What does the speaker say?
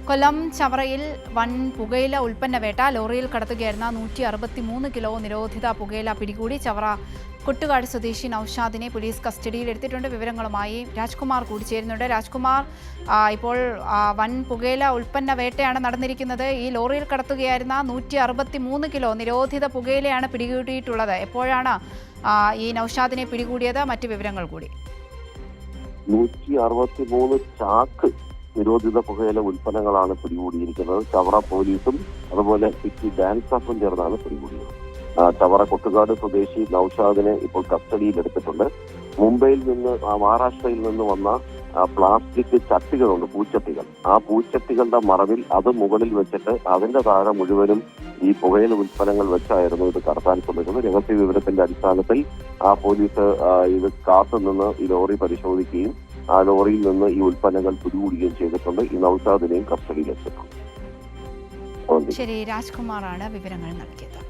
കൊല്ലം ചവറയിൽ വൻ പുകയില ഉൽപ്പന്ന വേട്ട. ലോറിയിൽ കടത്തുകയായിരുന്ന 163 കിലോ നിരോധിത പുകയില പിടികൂടി. ചവറ കൊട്ടുകാട് സ്വദേശി നൌഷാദിനെ പോലീസ് കസ്റ്റഡിയിലെടുത്തിട്ടുണ്ട്. വിവരങ്ങളുമായി രാജ്കുമാർ കൂടി ചേരുന്നുണ്ട്. രാജ്കുമാർ, ഇപ്പോൾ വൻ പുകയില ഉൽപ്പന്ന വേട്ടയാണ് നടന്നിരിക്കുന്നത്. ഈ ലോറിയിൽ കടത്തുകയായിരുന്ന 163 കിലോ നിരോധിത പുകയിലയാണ് പിടികൂടിയിട്ടുള്ളത്. എപ്പോഴാണ് ഈ നൌഷാദിനെ പിടികൂടിയത്? മറ്റു വിവരങ്ങൾ കൂടി. 163 ചാക്ക് നിരോധിത പുകയില ഉൽപ്പന്നങ്ങളാണ് പിടികൂടിയിരിക്കുന്നത്. ചവറ പോലീസും അതുപോലെ സിറ്റി ഡാൻസ് സ്റ്റാഫും ചേർന്നാണ് പിടികൂടിയത്. ചവറ കൊട്ടുകാട് സ്വദേശി നൌഷാദിനെ ഇപ്പോൾ കസ്റ്റഡിയിലെടുത്തിട്ടുണ്ട്. മുംബൈയിൽ നിന്ന് മഹാരാഷ്ട്രയിൽ നിന്ന് വന്ന പ്ലാസ്റ്റിക് ചട്ടികളുണ്ട്, പൂച്ചട്ടികൾ. ആ പൂച്ചട്ടികളുടെ മറവിൽ അത് മുകളിൽ വെച്ചിട്ട് അതിന്റെ താഴെ മുഴുവനും ഈ പുകയില ഉൽപ്പന്നങ്ങൾ വെച്ചായിരുന്നു ഇത് കടത്താൻ ശ്രമിക്കുന്നത്. രഹസ്യ വിവരത്തിന്റെ അടിസ്ഥാനത്തിൽ പോലീസ് ഇത് കാത്തുനിന്ന് ഈ ലോറി പരിശോധിക്കുകയും ആ ലോറിയിൽ നിന്ന് ഈ ഉൽപ്പന്നങ്ങൾ പിടികൂടുകയും ചെയ്തിട്ടുണ്ട്. ഈ നൌഷാദിനെയും കസ്റ്റഡിയിലെത്തിയിട്ടുണ്ട്. ശരി, രാജ്കുമാറാണ് വിവരങ്ങൾ നൽകിയത്.